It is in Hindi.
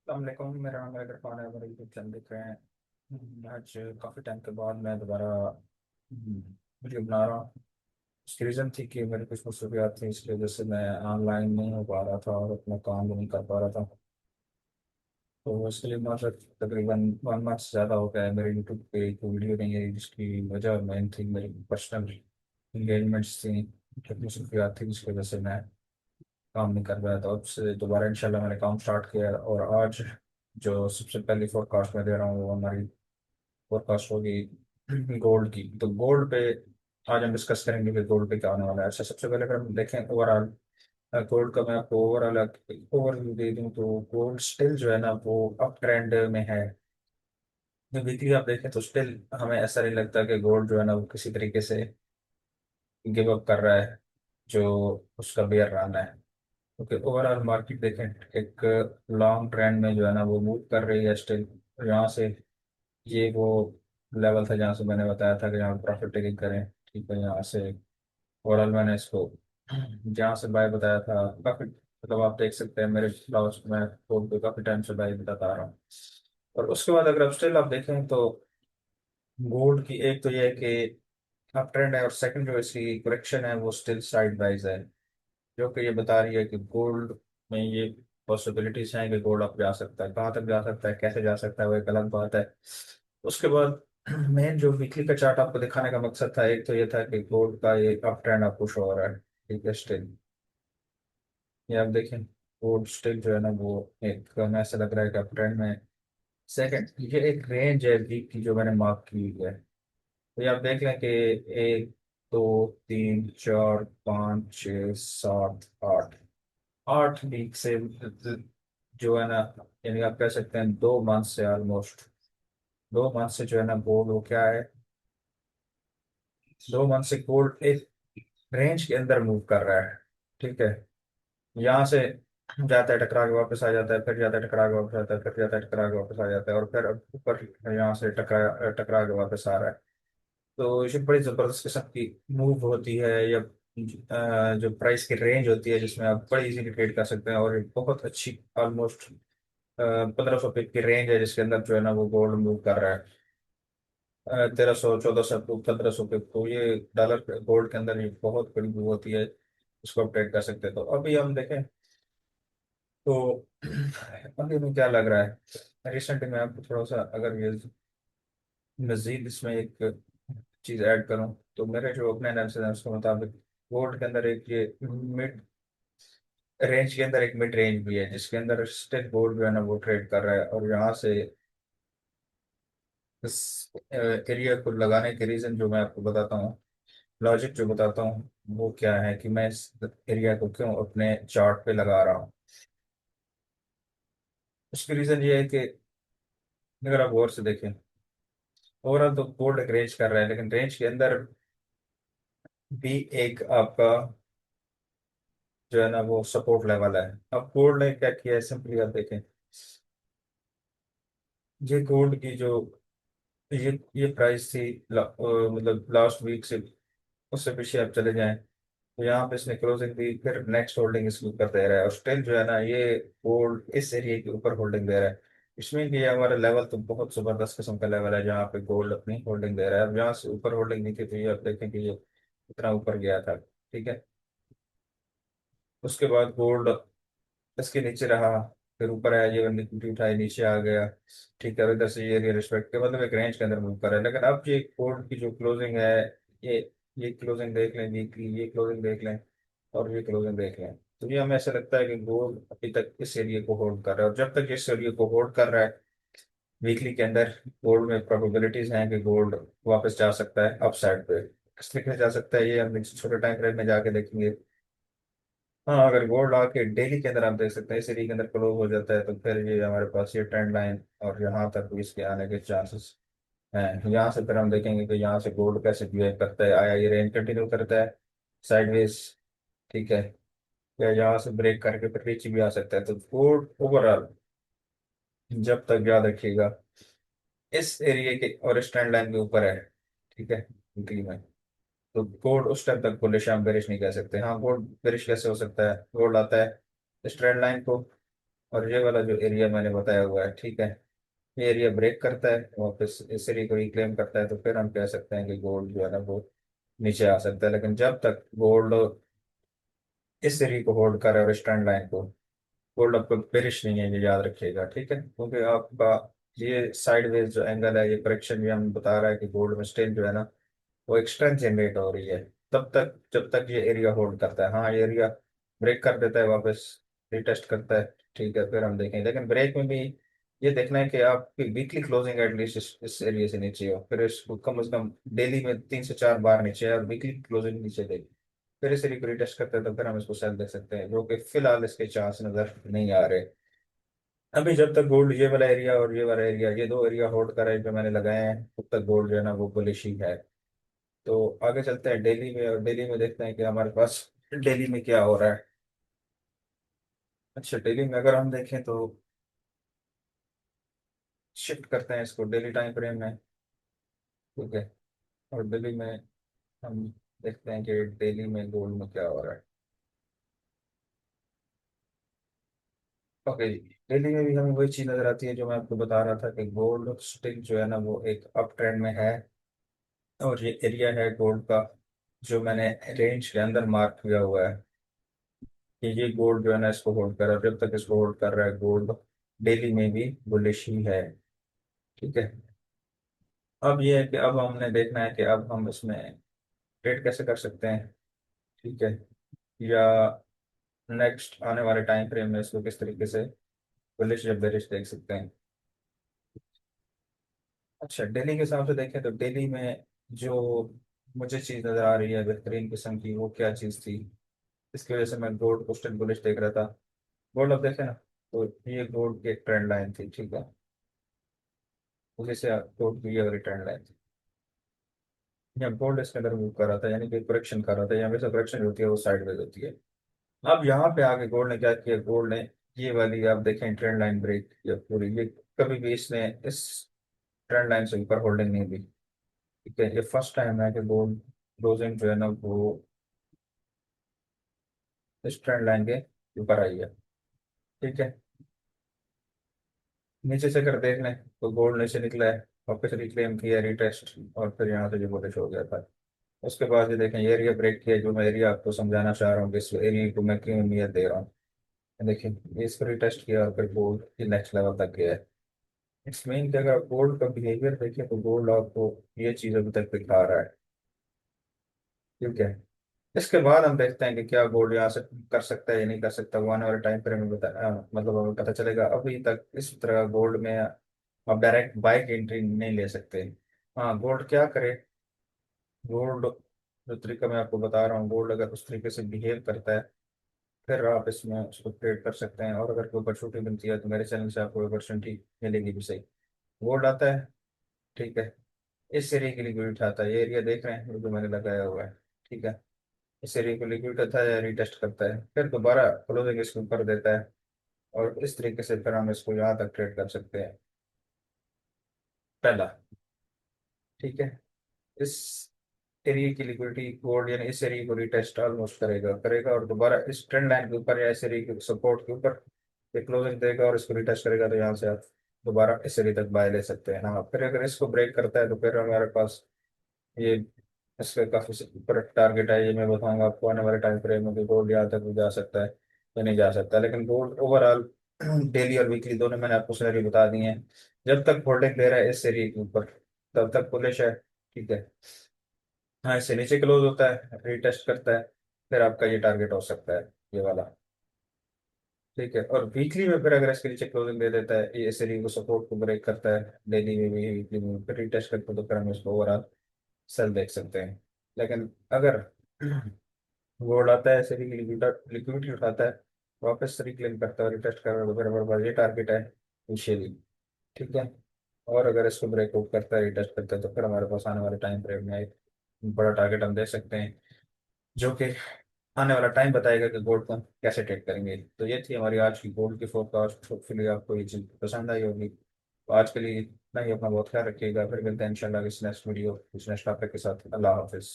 अस्सलामुअलैकुम। मेरा नाम है इरफान है। मेरे यूट्यूब चैनल देख रहे हैं। आज काफ़ी टाइम के बाद मैं दोबारा वीडियो बना रहा हूँ। उसकी रीज़न थी कि मेरी कुछ मसरूफियात थी, इसकी वजह से मैं ऑनलाइन नहीं हो पा रहा था और अपना काम भी नहीं कर पा रहा था। तो इसके लिए मुझे तकरीबन 1 मंथ से ज़्यादा हो गया है मेरे यूट्यूब पे कोई वीडियो नहीं है, जिसकी वजह मेन थी मेरी पर्सनल इंगेजमेंट्स थी, जो मसरूफियात थी, जिसकी वजह से मैं काम नहीं कर पाया था। अब से दोबारा इंशाल्लाह मैंने काम स्टार्ट किया है। और आज जो सबसे पहली फोरकास्ट मैं दे रहा हूँ वो हमारी फोरकास्ट होगी गोल्ड की। तो गोल्ड पे आज हम डिस्कस करेंगे कि गोल्ड पे क्या होने वाला है। अच्छा, सबसे पहले अगर हम देखें ओवरऑल गोल्ड का, मैं आपको ओवरऑल ओवरव्यू दे दूं तो गोल्ड स्टिल जो है ना वो अप ट्रेंड में है। जो वीकली आप देखें तो स्टिल हमें ऐसा नहीं लगता कि गोल्ड जो है ना वो किसी तरीके से गिव अप कर रहा है, जो उसका बेयर रन है। क्योंकि ओवरऑल मार्केट देखें, एक लॉन्ग ट्रेंड में जो है ना वो मूव कर रही है स्टिल। यहाँ से ये वो लेवल था जहाँ से मैंने बताया था कि यहाँ प्रॉफिट टेकिंग करें। ठीक है, यहाँ से ओवरऑल मैंने इसको जहाँ से बाय बताया था काफी, मतलब आप देख सकते हैं मेरे लास्ट में तो काफी टाइम से बाय बताता आ रहा हूँ। और उसके बाद अगर आप स्टिल आप देखें तो गोल्ड की एक तो ये है कि अप ट्रेंड है, और सेकंड जो इसकी करेक्शन है वो स्टिल साइड वाइज है, जो कि ये बता रही है कि गोल्ड में ये पॉसिबिलिटीज हैं कि गोल्ड अप जा सकता है। कहाँ तक जा सकता है, कैसे जा सकता है, वो एक अलग बात है। उसके बाद मेन जो वीकली का चार्ट आपको दिखाने का मकसद था, एक तो ये था कि गोल्ड का ये अप ट्रेंड आपको शो हो रहा है। ठीक है, स्टिल ये आप देखें गोल्ड स्टिल जो है ना वो एक हमें ऐसा लग रहा है कि अप ट्रेंड में। सेकंड, ये एक रेंज है वीक की जो मैंने मार्क की हुई है। तो ये आप देख लें कि 1 2 3 4 5 6 7 8, 8 वीक से जो है ना, यानी आप कह सकते हैं 2 मंथ से, ऑलमोस्ट 2 मंथ से जो है ना गोल्ड वो क्या है, 2 मंथ से गोल्ड एक रेंज के अंदर मूव कर रहा है। ठीक है, यहाँ से जाता है, टकरा के वापस आ जाता है, फिर जाता है, टकरा के वापस आता है, फिर जाता है, टकरा के वापस आ जाता है, और फिर अब ऊपर यहाँ से टकरा टकरा के वापस आ रहा है। तो ये बड़ी जबरदस्त किस्म की मूव होती है, या जो प्राइस की रेंज होती है जिसमें आप बड़ी इजीली ट्रेड कर सकते हैं। और ये बहुत अच्छी ऑलमोस्ट 1500 पिप की रेंज है जिसके अंदर जो है ना वो गोल्ड मूव कर रहा है। 1300 1400 1500 पिप, तो ये डॉलर गोल्ड के अंदर ये बहुत बड़ी मूव होती है, इसको आप ट्रेड कर सकते हैं। तो अभी हम देखें तो अभी हमें क्या लग रहा है, रिसेंटली मैं आपको थोड़ा सा अगर ये मजीद इसमें एक चीज ऐड करूं तो मेरे जो अपने एनालिसिस है उसके मुताबिक गोल्ड के अंदर एक ये मिड रेंज के अंदर एक मिड रेंज भी है, जिसके अंदर स्टिल गोल्ड जो है ना वो ट्रेड कर रहा है। और यहाँ से इस एरिया को लगाने के रीजन जो मैं आपको बताता हूँ, लॉजिक जो बताता हूँ वो क्या है कि मैं इस एरिया को क्यों अपने चार्ट पे लगा रहा हूँ। उसकी रीजन ये है कि अगर आप गौर से देखें, ओवरऑल तो गोल्ड एक रेंज कर रहा है, लेकिन रेंज के अंदर भी एक आपका जो है ना वो सपोर्ट लेवल है। अब गोल्ड ने क्या किया है, सिंपली आप देखें, ये गोल्ड की जो ये प्राइस थी मतलब लास्ट वीक से, उससे पीछे आप चले जाएं तो यहाँ पे इसने क्लोजिंग दी, फिर नेक्स्ट होल्डिंग इसके ऊपर दे रहा है, और स्टिल जो है ना ये गोल्ड इस एरिया के ऊपर होल्डिंग दे रहा है। इसमें कि ये हमारा लेवल तो बहुत जबरदस्त किस्म का लेवल है जहाँ पे गोल्ड अपनी होल्डिंग दे रहा है। अब यहाँ से ऊपर होल्डिंग नहीं थी तो ये आप देखें कि ये इतना ऊपर गया था। ठीक है, उसके बाद गोल्ड इसके नीचे रहा, फिर ऊपर आया, ये लिक्विडिटी उठाई, नीचे आ गया। ठीक है, और इधर से ये रिस्पेक्ट के मतलब एक रेंज के अंदर मूव कर रहा है। लेकिन अब ये गोल्ड की जो क्लोजिंग है, ये ये क्लोजिंग देख लें वीकली, ये क्लोजिंग देख लें, और ये क्लोजिंग देख लें, तो ये हमें ऐसा लगता है कि गोल्ड अभी तक इस एरिया को होल्ड कर रहा है। और जब तक इस एरिया को होल्ड कर रहा है वीकली के अंदर, गोल्ड में प्रोबेबिलिटीज हैं कि गोल्ड वापस जा सकता है अपसाइड पे। किस तरीके से जा सकता है ये हम छोटे टाइम फ्रेम में जाके देखेंगे। हाँ, अगर गोल्ड आके डेली के अंदर आप देख सकते हैं इस एरिया के अंदर क्लोज हो जाता है, तो फिर ये हमारे पास ये ट्रेंड लाइन और यहाँ तक भी इसके आने के चांसेस हैं। यहाँ से फिर हम देखेंगे कि यहाँ से गोल्ड कैसे बिहेव करता है, आया ये रेंज कंटिन्यू करता है साइडवेज, ठीक है, या यहाँ से ब्रेक करके फिर नीचे भी आ सकता है। तो गोल्ड ओवरऑल जब तक याद रखिएगा इस एरिया के और इस ट्रेंड लाइन के ऊपर है, ठीक है, वीकली में, तो गोल्ड उस टाइम तक बुलिश हम बेरिश नहीं कह सकते। हाँ, गोल्ड बेरिश कैसे हो सकता है, गोल्ड आता है इस ट्रेंड लाइन को और ये वाला जो एरिया मैंने बताया हुआ है, ठीक है, ये एरिया ब्रेक करता है, वापस इस एरिया को रिक्लेम करता है, तो फिर हम कह सकते हैं कि गोल्ड जो है ना वो नीचे आ सकता है। लेकिन जब तक गोल्ड इस एरिया को होल्ड करे और इस ट्रेंड लाइन को, गोल्ड आपको बेरिश नहीं है, ये याद रखिएगा, ठीक है, क्योंकि आपका ये साइडवेज जो एंगल है, ये करेक्शन भी हम बता रहा है कि गोल्ड में स्टिल जो है ना वो एक स्ट्रेंथ जनरेट हो रही है, तब तक जब तक ये एरिया होल्ड करता है। हाँ, ये एरिया ब्रेक कर देता है, वापस रिटेस्ट करता है, ठीक है, फिर हम देखें। लेकिन ब्रेक में भी ये देखना है कि आपकी वीकली क्लोजिंग एटलीस्ट इस एरिया से नीचे हो, फिर इसको कम से कम डेली में 3 से 4 बार नीचे है और वीकली क्लोजिंग नीचे दे, फिर इस एरिया को रिटेस्ट करते हैं, तो फिर हम इसको सेल देख सकते हैं, जो कि फिलहाल इसके चांस नजर नहीं आ रहे। अभी जब तक गोल्ड ये वाला एरिया और ये वाला एरिया, ये दो एरिया होल्ड कर रहे हैं जो मैंने लगाए हैं, तब तक गोल्ड जो है ना वो बुलिश ही है। तो आगे चलते हैं दिल्ली में, और दिल्ली में देखते हैं कि हमारे पास दिल्ली में क्या हो रहा है। अच्छा, दिल्ली में अगर हम देखें तो शिफ्ट करते हैं इसको डेली टाइम फ्रेम में, ठीक है, और दिल्ली में हम देखते हैं कि दिल्ली में गोल्ड में क्या हो रहा है। ओके जी, दिल्ली में भी हमें वही चीज़ नजर आती है जो मैं आपको बता रहा था कि गोल्ड स्टिल जो है ना वो एक अप ट्रेंड में है। और ये एरिया है गोल्ड का जो मैंने रेंज के अंदर मार्क किया हुआ है कि ये गोल्ड जो है ना इसको होल्ड कर रहा है, जब तक इसको होल्ड कर रहा है गोल्ड डेली में भी बुलिश ही है, ठीक है। अब ये है कि अब हमने देखना है कि अब हम इसमें ट्रेड कैसे कर सकते हैं, ठीक है, या नेक्स्ट आने वाले टाइम फ्रेम में इसको किस तरीके से बुलिश या बेरिश देख सकते हैं। अच्छा, दिल्ली के हिसाब से देखें तो दिल्ली में जो मुझे चीज़ नज़र आ रही है बेहतरीन किस्म की, वो क्या चीज़ थी, इसकी वजह से मैं गोल्ड को स्टिल बुलिश देख रहा था। गोल्ड अब देखें ना, तो ये गोल्ड की एक ट्रेंड लाइन थी, ठीक है, उसी से गोल्ड की ये वाली ट्रेंड लाइन थी, या गोल्ड इसके अंदर मूव कर रहा था, यानी कि करेक्शन कर रहा था, या वैसे करेक्शन होती है वो साइडवेज होती है। अब यहाँ पे आगे गोल्ड ने क्या किया, गोल्ड ने ये वाली आप देखें ट्रेंड लाइन ब्रेक किया पूरी, ये कभी भी इसने इस ट्रेंड लाइन से ऊपर होल्डिंग नहीं दी, ठीक है, ये फर्स्ट टाइम है कि गोल्ड क्लोजिंग जो है ना वो इस ट्रेंड लाइन के ऊपर आई है, ठीक है। नीचे से अगर देख लें तो गोल्ड नीचे निकला है, वापस रिक्लेम किया, रिटेस्ट, और फिर यहाँ से जो बुलिश हो गया था। उसके बाद ये देखें ये एरिया ब्रेक किया, जो मैं एरिया आपको समझाना चाह रहा हूँ कि इस एरिया को मैं क्यों अहमियत दे रहा हूँ। देखिए इसको रिटेस्ट किया और फिर गोल्ड की नेक्स्ट लेवल तक गया है। इट्स मीन कि अगर आप गोल्ड का बिहेवियर देखें तो गोल्ड आपको ये चीज़ अभी तक दिखा रहा है, ठीक है। इसके बाद हम देखते हैं कि क्या गोल्ड यहाँ से कर सकता है या नहीं कर सकता, वो आने वाले टाइम फ्रेम में मतलब हमें पता चलेगा। अभी तक इस तरह गोल्ड में आप डायरेक्ट बाइक एंट्री नहीं ले सकते। हाँ, गोल्ड क्या करे, गोल्ड जो तरीका मैं आपको बता रहा हूँ, गोल्ड अगर उस तरीके से बिहेव करता है फिर आप इसमें उसको ट्रेड कर सकते हैं, और अगर कोई अपॉर्चुनिटी मिलती है तो मेरे चैनल से आपको अपॉर्चुनिटी मिलेगी भी सही। गोल्ड आता है, ठीक है, इस एरिया के लिए कोई उठाता है, ये एरिया देख रहे हैं जो मैंने लगाया हुआ है, ठीक है, इस एरिया को लिक्विड होता है, रिटेस्ट करता है, फिर दोबारा क्लोजिंग इसके ऊपर देता है, और इस तरीके से फिर हम इसको यहाँ तक ट्रेड कर सकते हैं, पहला, ठीक है। इस एरिया की लिक्विडिटी गोल्ड यानी इस एरिया को रिटेस्ट ऑलमोस्ट करेगा करेगा और दोबारा इस ट्रेंड लाइन के ऊपर या इस एरिया के सपोर्ट के ऊपर ये क्लोजिंग देगा और इसको रिटेस्ट करेगा, तो यहाँ से आप दोबारा इस एरिया तक बाय ले सकते हैं। हाँ, फिर अगर इसको ब्रेक करता है तो फिर हमारे पास ये इसका काफी ऊपर टारगेट है, ये मैं बताऊंगा आपको आने वाले टाइम फ्रेम में कि गोल्ड यहाँ तक भी जा सकता है या नहीं जा सकता। लेकिन गोल्ड ओवरऑल डेली और वीकली दोनों मैंने आपको सैलरी बता दी है, जब तक होल्डिंग दे रहा है इस एरिया के ऊपर तब तक बुलिश है, ठीक है। हाँ, इससे नीचे क्लोज होता है, रीटेस्ट करता है, फिर आपका ये टारगेट हो सकता है, ये वाला, ठीक है। और वीकली में फिर अगर इसके नीचे क्लोजिंग दे देता है, ये इस एरिया को सपोर्ट को ब्रेक करता है, डेली में भी वीकली में फिर रीटेस्ट करते हैं, तो फिर हम इसको ओवरऑल सेल देख सकते हैं। लेकिन अगर गोल्ड आता है, ऐसे लिक्विडिटी उठाता है, वापस रिक्लेम करता है, रिटेस्ट कर रहा है, तो फिर हमारे पास ये टारगेट है इनिशियली, ठीक है। और अगर इसको ब्रेकआउट करता है, रिटेस्ट करता है, तो फिर हमारे पास आने वाले टाइम फ्रेम में एक बड़ा टारगेट हम दे सकते हैं, जो कि आने वाला टाइम बताएगा कि गोल्ड को हम कैसे ट्रेड करेंगे। तो ये थी हमारी आज की गोल्ड की फोरकास्ट, होपफुली आपको ये चीज पसंद आई होगी। तो आज के लिए इतना ही, अपना बहुत ख्याल रखिएगा, फिर मिलते हैं इंशाल्लाह इस नेक्स्ट वीडियो इस नेक्स्ट टॉपिक के साथ। अल्लाह हाफिज।